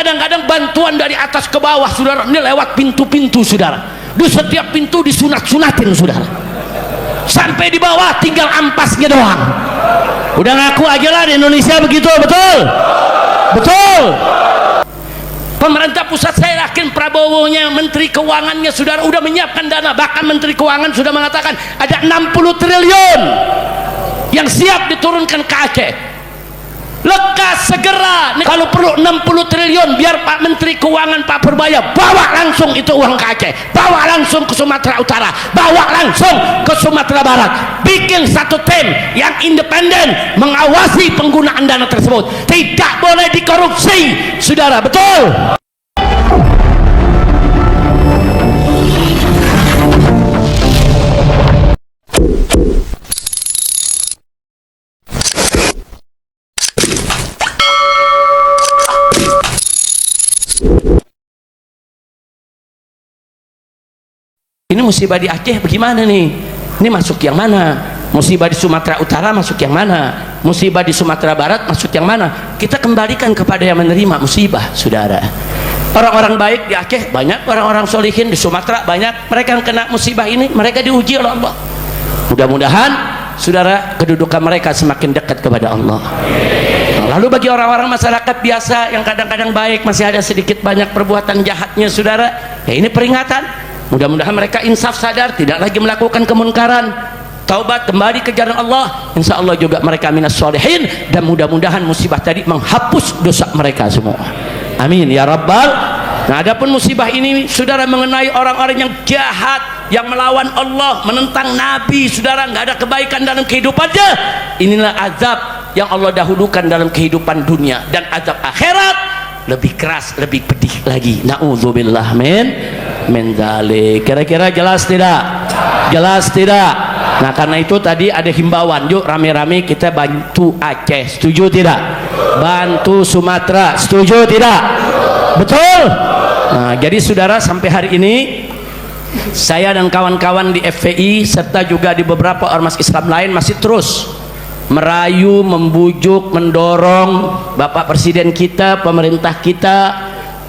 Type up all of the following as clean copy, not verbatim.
kadang-kadang bantuan dari atas ke bawah saudara, ini lewat pintu-pintu saudara, di setiap pintu disunat-sunatin saudara, sampai di bawah tinggal ampasnya doang. Udah ngaku aja lah di Indonesia begitu, betul? Betul. Pemerintah pusat saya yakin Prabowo-nya, Menteri Keuangannya saudara udah menyiapkan dana, bahkan Menteri Keuangan sudah mengatakan ada 60 triliun yang siap diturunkan ke Aceh. Lekas segera, kalau perlu 60 triliun biar Pak Menteri Keuangan Pak Purbaya bawa langsung itu uang ke Aceh, bawa langsung ke Sumatera Utara, bawa langsung ke Sumatera Barat, bikin satu tim yang independen mengawasi penggunaan dana tersebut. Tidak boleh dikorupsi saudara, betul? Ini musibah di Aceh bagaimana nih? Ini masuk yang mana? Musibah di Sumatera Utara masuk yang mana? Musibah di Sumatera Barat masuk yang mana? Kita kembalikan kepada yang menerima musibah saudara. Orang-orang baik di Aceh banyak, orang-orang solihin di Sumatera banyak, mereka yang kena musibah ini mereka diuji oleh Allah. Mudah-mudahan saudara kedudukan mereka semakin dekat kepada Allah. Lalu bagi orang-orang masyarakat biasa yang kadang-kadang baik masih ada sedikit banyak perbuatan jahatnya saudara, ya ini peringatan. Mudah-mudahan mereka insaf, sadar, tidak lagi melakukan kemunkaran, taubat, kembali ke jalan Allah. Insya Allah juga mereka minas sholihin, dan mudah-mudahan musibah tadi menghapus dosa mereka semua. Amin ya rabbal. Nah, adapun musibah ini saudara mengenai orang-orang yang jahat, yang melawan Allah, menentang Nabi saudara, nggak ada kebaikan dalam kehidupannya, inilah azab yang Allah dahulukan dalam kehidupan dunia, dan azab akhirat lebih keras, lebih pedih lagi. Na'udzubillah min dzalik. Kira-kira jelas tidak? Jelas tidak? Nah, karena itu tadi ada himbauan, yuk rame-rame kita bantu Aceh, setuju tidak? Bantu Sumatera, setuju tidak? Betul? Nah, jadi saudara sampai hari ini saya dan kawan-kawan di FPI serta juga di beberapa ormas Islam lain masih terus merayu, membujuk, mendorong Bapak Presiden kita, pemerintah kita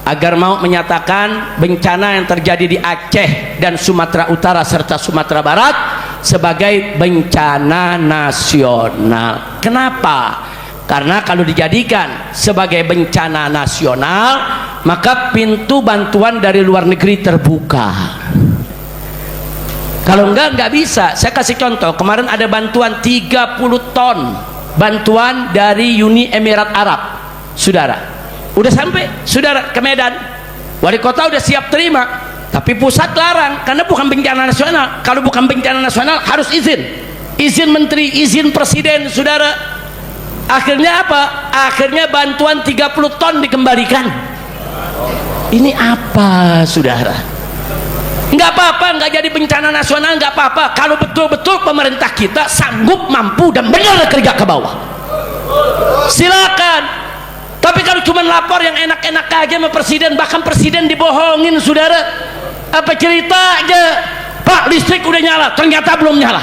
agar mau menyatakan bencana yang terjadi di Aceh dan Sumatera Utara serta Sumatera Barat sebagai bencana nasional. Kenapa? Karena kalau dijadikan sebagai bencana nasional, maka pintu bantuan dari luar negeri terbuka. Kalau nggak bisa. Saya kasih contoh, kemarin ada bantuan 30 ton bantuan dari Uni Emirat Arab saudara, udah sampai saudara ke Medan, wali kota udah siap terima, tapi pusat larang karena bukan bencana nasional. Kalau bukan bencana nasional harus izin menteri, izin presiden saudara. Akhirnya apa? Akhirnya bantuan 30 ton dikembalikan. Ini apa saudara? Nggak apa-apa, nggak jadi bencana nasional, nggak apa-apa kalau betul-betul pemerintah kita sanggup, mampu, dan benar kerja ke bawah, silakan. Tapi kalau cuma lapor yang enak-enak aja sama presiden, bahkan presiden dibohongin saudara, apa cerita aja, Pak listrik udah nyala, ternyata belum nyala.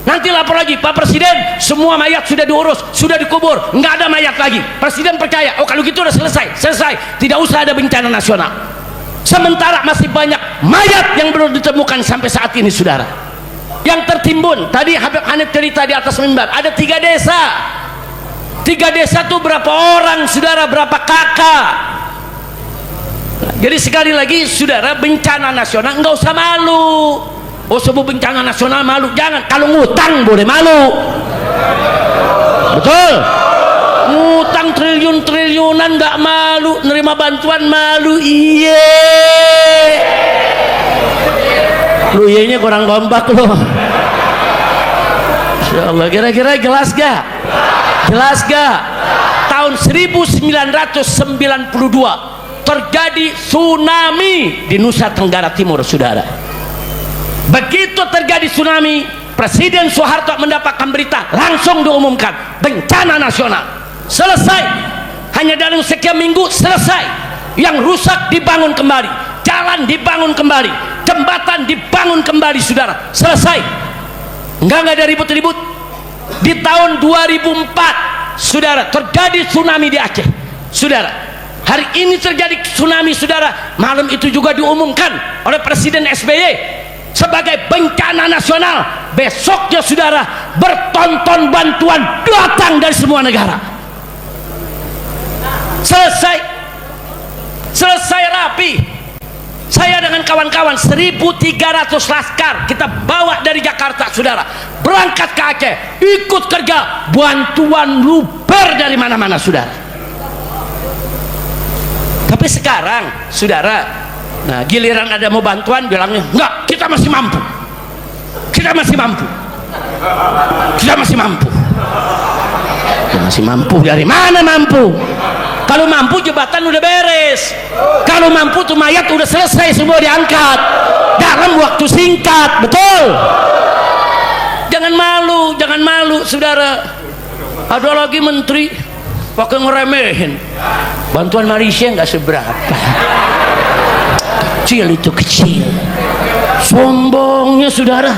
Nanti lapor lagi, Pak Presiden semua mayat sudah diurus, sudah dikubur, nggak ada mayat lagi. Presiden percaya, oh kalau gitu udah selesai, tidak usah ada bencana nasional. Sementara masih banyak mayat yang belum ditemukan sampai saat ini saudara, yang tertimbun. Tadi Habib Hanif cerita di atas mimbar, ada 3 desa. 3 desa tuh berapa orang saudara, berapa kakak. Jadi sekali lagi saudara, bencana nasional nggak usah malu. Oh sebut bencana nasional malu, jangan. Kalau ngutang boleh malu, betul? Ngutang triliun-triliunan nggak malu, nerima bantuan malu. Iye, lu iyenya kurang kompak lu. Insyaallah. Kira-kira jelas gak? Jelas gak? Tahun 1992 terjadi tsunami di Nusa Tenggara Timur saudara. Begitu terjadi tsunami, Presiden Soeharto mendapatkan berita, langsung diumumkan bencana nasional. Selesai, hanya dalam sekian minggu selesai. Yang rusak dibangun kembali, jalan dibangun kembali, jembatan dibangun kembali saudara, selesai. Enggak ada ribut-ribut. Di tahun 2004 saudara terjadi tsunami di Aceh saudara. Hari ini terjadi tsunami, saudara. Malam itu juga diumumkan oleh Presiden SBY sebagai bencana nasional. Besoknya, saudara, bertonton bantuan datang dari semua negara. Selesai rapi. Saya dengan kawan-kawan 1.300 laskar kita bawa dari Jakarta, saudara, berangkat ke Aceh, ikut kerja. Bantuan luber dari mana-mana, saudara. Tapi sekarang, saudara, nah giliran ada mau bantuan bilangnya enggak, kita masih mampu, kita masih mampu, kita masih mampu. Ya, masih mampu dari mana mampu? Kalau mampu jembatan udah beres, kalau mampu tuh mayat udah selesai semua diangkat dalam waktu singkat, betul? Jangan malu, jangan malu, saudara. Ada lagi menteri pakai ngeremehin bantuan Malaysia, nggak seberapa, kecil itu, kecil. Sombongnya, saudara.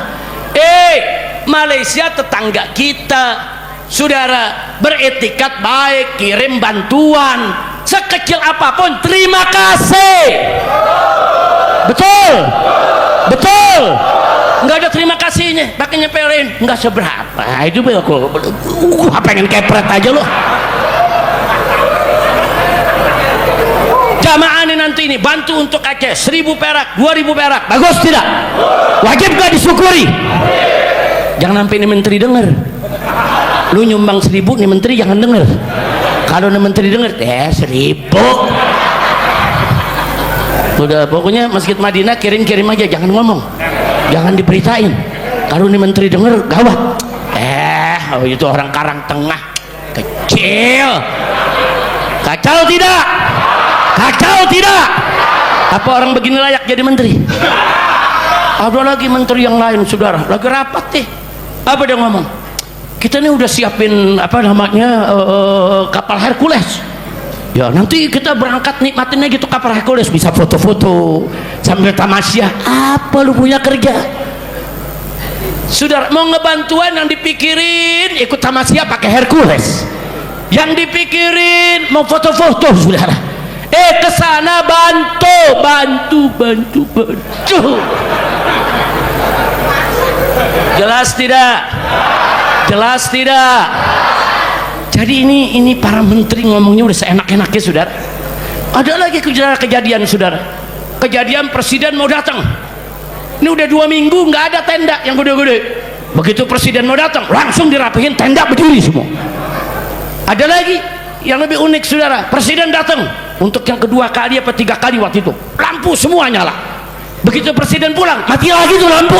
Malaysia tetangga kita, saudara, beretikat baik, kirim bantuan sekecil apapun, terima kasih. Betul, betul. Nggak ada terima kasihnya, pakai nyepelin, nggak seberapa. Itu aku pengen kepret aja loh. Jamaah ini nanti ini bantu untuk Aceh 1.000 perak, 2.000 perak, bagus tidak? Wajib gak disyukuri? Jangan sampai ini menteri dengar. Lu nyumbang 1.000, nih menteri jangan dengar. Kalau nih menteri dengar, 1.000. Udah, pokoknya Masjid Madinah kirim-kirim aja, jangan ngomong, jangan diberitain. Kalau nih menteri dengar, gawat. Itu orang Karang Tengah, kecil. Kacau tidak? Kacau tidak? Apa orang begini layak jadi menteri? Ada lagi menteri yang lain, saudara, lagi rapat nih. Apa dia ngomong? Kita nih udah siapin apa namanya kapal Hercules. Ya nanti kita berangkat nikmatinnya gitu kapal Hercules, bisa foto-foto sambil tamasya. Apa lu punya kerja? Saudara, mau ngebantuan yang dipikirin ikut tamasya pakai Hercules. Yang dipikirin mau foto-foto, saudara. Kesana bantu. Jelas tidak? Jelas tidak? Jadi ini para menteri ngomongnya udah seenak-enaknya, saudara. Ada lagi kejadian, saudara. Kejadian presiden mau datang. Ini udah 2 minggu nggak ada tenda yang gede-gede. Begitu presiden mau datang, langsung dirapihin tenda berdiri semua. Ada lagi yang lebih unik, saudara. Presiden datang untuk yang kedua kali apa 3 kali waktu itu, lampu semua nyala. Begitu presiden pulang, mati lagi tuh lampu.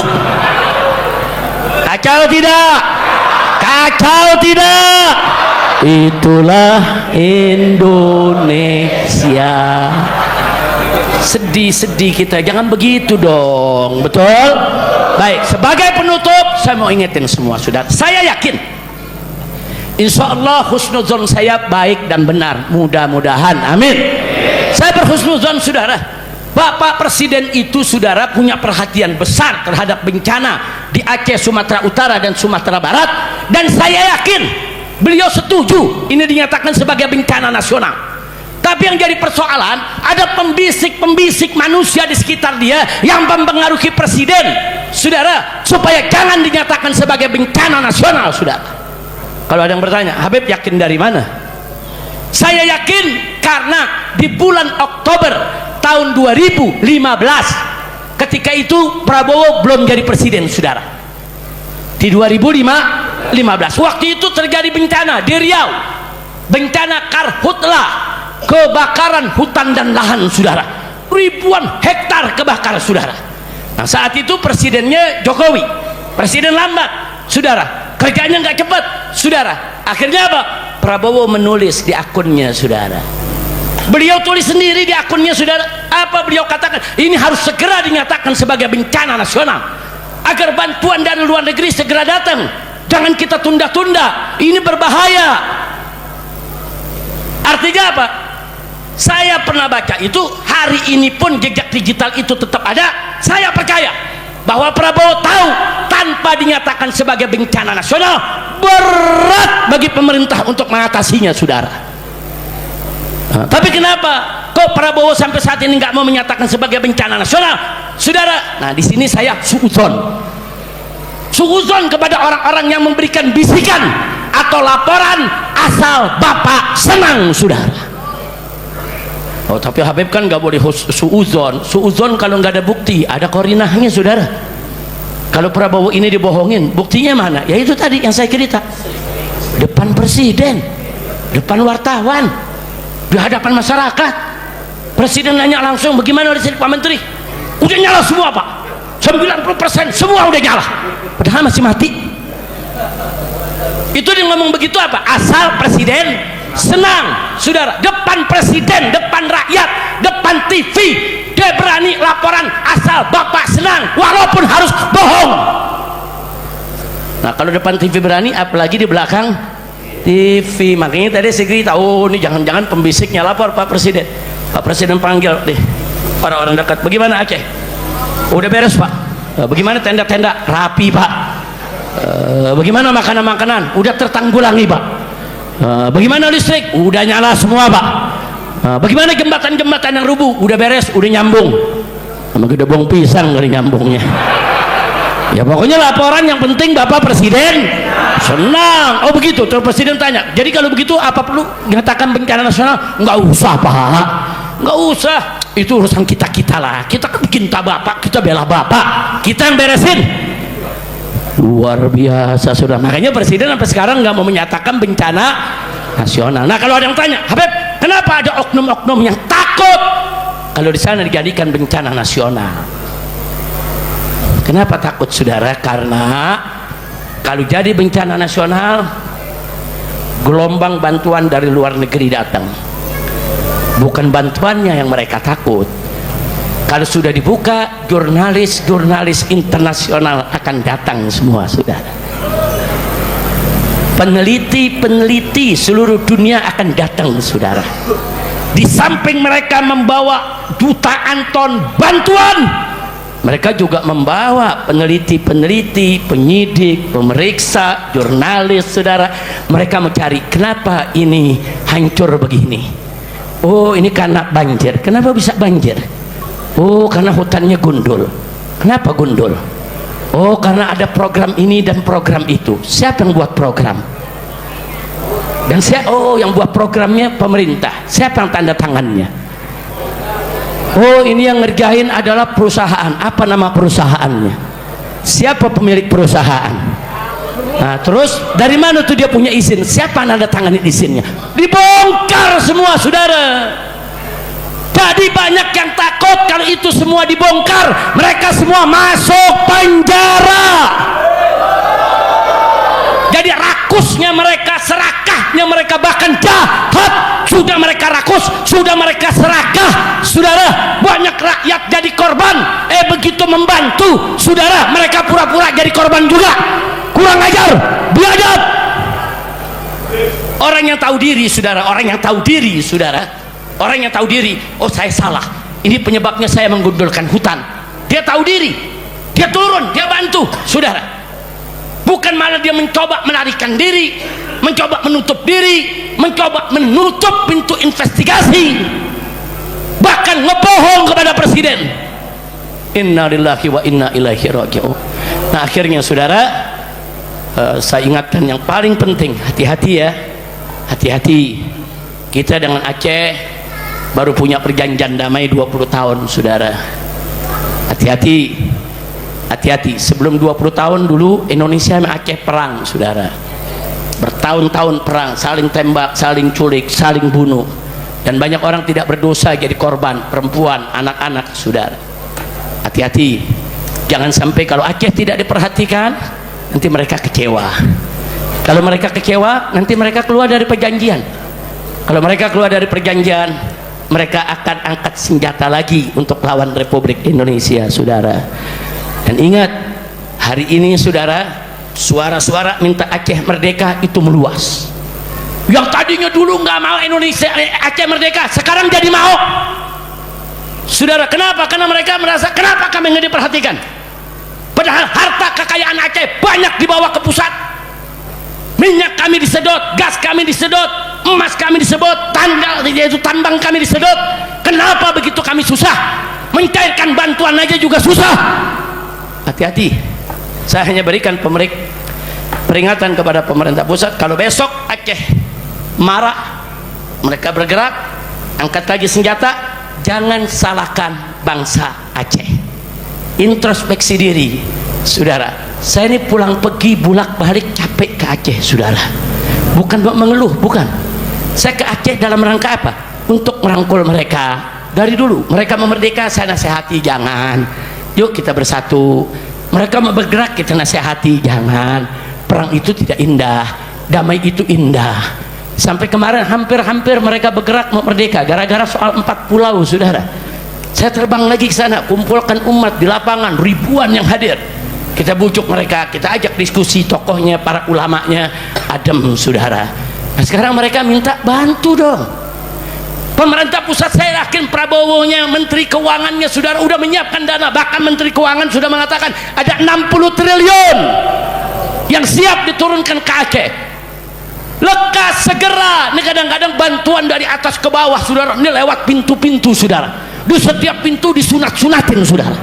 Kacau tidak? Kacau tidak? Itulah Indonesia. Sedih kita, jangan begitu dong, betul? Baik, sebagai penutup saya mau ingetin semua, saudara. Saya yakin insya Allah husnuzon saya baik dan benar, mudah-mudahan, amin. Saya berhusnuzon, saudara. Bapak Presiden itu, saudara, punya perhatian besar terhadap bencana di Aceh, Sumatera Utara dan Sumatera Barat, dan saya yakin beliau setuju ini dinyatakan sebagai bencana nasional. Tapi yang jadi persoalan, ada pembisik-pembisik manusia di sekitar dia yang mempengaruhi presiden, saudara, supaya jangan dinyatakan sebagai bencana nasional, saudara. Kalau ada yang bertanya, Habib yakin dari mana? Saya yakin karena di bulan Oktober tahun 2015, ketika itu Prabowo belum jadi presiden, saudara. Di 2015, waktu itu terjadi bencana di Riau, bencana karhutlah, kebakaran hutan dan lahan, saudara. Ribuan hektar kebakaran, saudara. Nah, saat itu presidennya Jokowi, presiden lambat, saudara. Kerjanya nggak cepat, saudara. Akhirnya apa? Prabowo menulis di akunnya, saudara. Beliau tulis sendiri di akunnya, saudara. Apa beliau katakan? Ini harus segera dinyatakan sebagai bencana nasional agar bantuan dari luar negeri segera datang. Jangan kita tunda-tunda. Ini berbahaya. Artinya apa? Saya pernah baca itu, hari ini pun jejak digital itu tetap ada. Saya percaya bahwa Prabowo tahu tanpa dinyatakan sebagai bencana nasional berat bagi pemerintah untuk mengatasinya, saudara. Tapi kenapa kok Prabowo sampai saat ini nggak mau menyatakan sebagai bencana nasional, saudara? Nah, di sini saya suudzon kepada orang-orang yang memberikan bisikan atau laporan asal Bapak senang, saudara. Oh, tapi Habib kan nggak boleh suudzon kalau nggak ada bukti, ada korinahnya, saudara. Kalau Prabowo ini dibohongin, buktinya mana? Ya itu tadi yang saya cerita, depan presiden, depan wartawan, di hadapan masyarakat. Presiden nanya langsung, bagaimana listrik Pak Menteri? Udah nyala semua Pak, 90% semua udah nyala, padahal masih mati. Itu dia ngomong begitu apa? Asal presiden senang, saudara. Depan presiden, depan rakyat, depan TV, dia berani laporan asal Bapak senang walaupun harus bohong. Nah, kalau depan TV berani, apalagi di belakang TV. Makanya tadi saya cerita, oh ini jangan-jangan pembisiknya lapor Pak Presiden. Pak Presiden panggil deh orang-orang dekat, bagaimana Aceh? Udah beres Pak. Bagaimana tenda-tenda? Rapi Pak. Bagaimana makanan-makanan? Udah tertanggulangi Pak. Bagaimana listrik? Udah nyala semua Pak. Bagaimana jembatan-jembatan yang rubuh? Udah beres, udah nyambung. Sama gedebong pisang kali nyambungnya. Ya pokoknya laporan yang penting Bapak Presiden senang. Oh begitu. Terus Presiden tanya, jadi kalau begitu apa perlu nyatakan bencana nasional? Nggak usah Pak, nggak usah, itu urusan kita lah. Kita kan cinta Bapak, kita bela Bapak, kita yang beresin. Luar biasa sudah. Makanya Presiden sampai sekarang nggak mau menyatakan bencana nasional. Nah kalau ada yang tanya, Habib, kenapa ada oknum-oknum yang takut kalau di sana dijadikan bencana nasional? Kenapa takut, saudara? Karena kalau jadi bencana nasional, gelombang bantuan dari luar negeri datang. Bukan bantuannya yang mereka takut. Kalau sudah dibuka, jurnalis internasional akan datang semua, saudara. Peneliti seluruh dunia akan datang, saudara. Di samping mereka membawa jutaan ton bantuan, mereka juga membawa peneliti, penyidik, pemeriksa, jurnalis, saudara. Mereka mencari kenapa ini hancur begini. Oh, ini karena banjir. Kenapa bisa banjir? Oh, karena hutannya gundul. Kenapa gundul? Oh, karena ada program ini dan program itu. Siapa yang buat program? Dan oh, yang buat programnya pemerintah. Siapa yang tanda tangannya? Oh, ini yang ngerjain adalah perusahaan. Apa nama perusahaannya? Siapa pemilik perusahaan? Nah, terus dari mana tuh dia punya izin? Siapa nanda tanganin izinnya? Dibongkar semua, saudara. Jadi banyak yang takut kalau itu semua dibongkar, mereka semua masuk penjara. Jadi rakusnya mereka, serakahnya mereka, bahkan jahat sudah mereka rakus, sudah mereka serakah, saudara. Banyak rakyat jadi korban. Begitu membantu, saudara, mereka pura-pura jadi korban juga. Kurang ajar, biadab. Orang yang tahu diri, saudara, orang yang tahu diri, saudara, orang yang tahu diri, oh saya salah, ini penyebabnya saya menggundulkan hutan. Dia tahu diri, dia turun, dia bantu, saudara. Bukan malah dia mencoba melarikan diri, mencoba menutup diri, mencoba menutup pintu investigasi, bahkan ngebohong kepada presiden. Inna lillahi wa inna ilaihi raji'un. Nah akhirnya, saudara, saya ingatkan yang paling penting, hati-hati ya, hati-hati. Kita dengan Aceh baru punya perjanjian damai 20 tahun, saudara. Hati-hati, hati-hati. Sebelum 20 tahun dulu Indonesia sama Aceh perang, saudara. Bertahun-tahun perang, saling tembak, saling culik, saling bunuh, dan banyak orang tidak berdosa jadi korban, perempuan, anak-anak, saudara. Hati-hati, jangan sampai kalau Aceh tidak diperhatikan, nanti mereka kecewa. Kalau mereka kecewa, nanti mereka keluar dari perjanjian. Kalau mereka keluar dari perjanjian, mereka akan angkat senjata lagi untuk lawan Republik Indonesia, saudara. Dan ingat, hari ini, saudara, suara-suara minta Aceh merdeka itu meluas. Yang tadinya dulu nggak mau Indonesia Aceh merdeka, sekarang jadi mau, saudara. Kenapa? Karena mereka merasa, kenapa kami nggak diperhatikan? Padahal harta kekayaan Aceh banyak dibawa ke pusat. Minyak kami disedot, gas kami disedot, emas kami disedot, yaitu tambang kami disedot. Kenapa begitu kami susah? Mencairkan bantuan aja juga susah. Hati-hati. Saya hanya berikan peringatan kepada pemerintah pusat, kalau besok Aceh marah, mereka bergerak, angkat lagi senjata, jangan salahkan bangsa Aceh. Introspeksi diri, saudara. Saya ini pulang pergi bolak balik capek ke Aceh, saudara. Bukan mengeluh, bukan. Saya ke Aceh dalam rangka apa? Untuk merangkul mereka. Dari dulu mereka memerdeka, saya nasihati, jangan. Yuk kita bersatu. Mereka mau bergerak, kita nasihati, jangan. Perang itu tidak indah, damai itu indah. Sampai kemarin hampir-hampir mereka bergerak mau merdeka gara-gara soal 4 pulau, saudara. Saya terbang lagi ke sana, kumpulkan umat di lapangan, ribuan yang hadir. Kita bujuk mereka, kita ajak diskusi, tokohnya, para ulamanya, adem, saudara. Nah, sekarang mereka minta bantu dong. Pemerintah pusat, saya yakin Prabowo-nya, Menteri Keuangannya, saudara, udah menyiapkan dana. Bahkan Menteri Keuangan sudah mengatakan ada 60 triliun yang siap diturunkan ke Aceh. Lekas segera. Ini kadang-kadang bantuan dari atas ke bawah, saudara, ini lewat pintu-pintu, saudara. Di setiap pintu disunat-sunatin, saudara.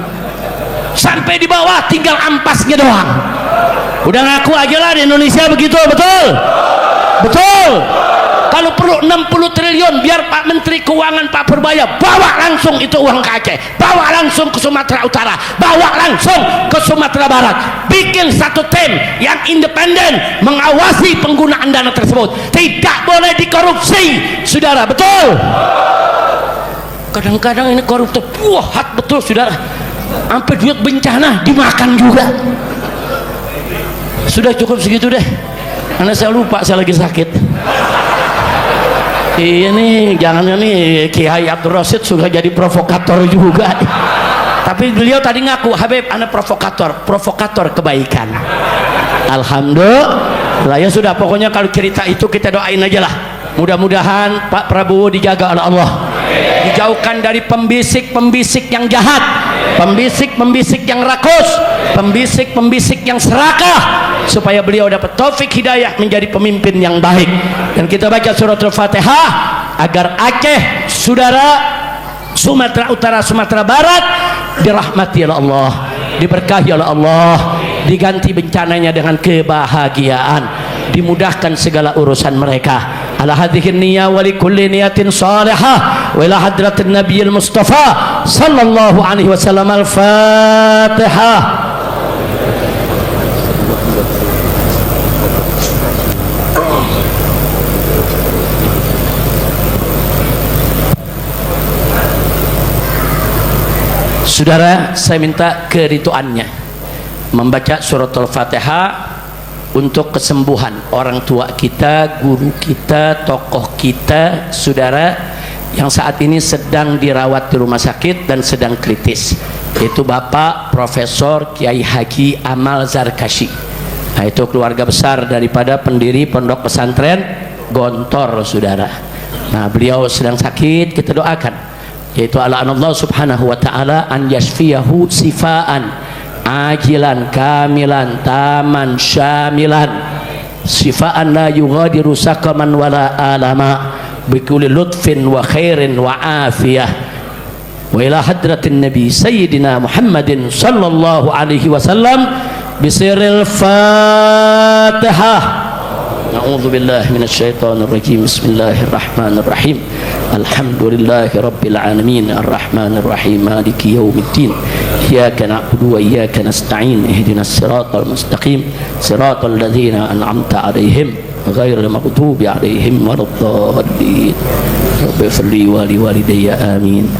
Sampai di bawah tinggal ampasnya doang. Udah ngaku aja lah di Indonesia begitu, betul? Betul. Kalau perlu 60 triliun biar Pak Menteri Keuangan Pak Purbaya bawa langsung itu uang ke Aceh, bawa langsung ke Sumatera Utara, bawa langsung ke Sumatera Barat. Bikin satu tim yang independen mengawasi penggunaan dana tersebut. Tidak boleh dikorupsi, saudara, betul? Kadang-kadang ini koruptor buat betul, saudara. Sampai duit bencana dimakan juga. Sudah cukup segitu deh, karena saya lupa saya lagi sakit. Ini jangan, nih Kiai Abdul Rasid sudah jadi provokator juga. Tapi beliau tadi ngaku, Habib anak provokator kebaikan. Alhamdulillah ya sudah, pokoknya kalau cerita itu kita doain aja lah. Mudah-mudahan Pak Prabowo dijaga oleh Allah, dijauhkan dari pembisik-pembisik yang jahat, pembisik-pembisik yang rakus, pembisik-pembisik yang serakah, supaya beliau dapat taufik hidayah menjadi pemimpin yang baik. Dan kita baca surat Al-Fatihah agar Aceh, saudara, Sumatera Utara, Sumatera Barat dirahmati oleh Allah, diberkahi oleh Allah, diganti bencananya dengan kebahagiaan, dimudahkan segala urusan mereka. Ala hadhihi niyya wa li kulli niyatin salihah wa ila hadratin nabiyil mustafa sallallahu alaihi wasallam. Al-Fatihah. Saudara, saya minta kerituannya membaca surat Al-Fatihah untuk kesembuhan orang tua kita, guru kita, tokoh kita, saudara, yang saat ini sedang dirawat di rumah sakit dan sedang kritis, yaitu Bapak Profesor Kiai Haji Amal Zarkashi. Nah, itu keluarga besar daripada pendiri Pondok Pesantren Gontor, saudara. Nah, beliau sedang sakit, kita doakan, yaitu Allah subhanahu wa ta'ala an yashfiyahu sifaan ajilan kamilan taman syamilan sifaan la yughadiru saqaman wala alama bikulli lutfin wa khairin wa afiyah wa ila hadratin nabi sayyidina Muhammadin sallallahu alaihi wasallam bisiril Fatihah. A'udzu billahi minasy syaithanir rajim. Bismillahirrahmanirrahim. Alhamdulillahi rabbil alamin arrahmanir rahim maliki yaumiddin. Iyyaka na'budu wa iyyaka nasta'in. Ihdinas siratal mustaqim. Siratal ladzina an'amta 'alaihim ghairil maghdubi 'alaihim waladdallin. Rabbi ighfir li wa li walidayya amin.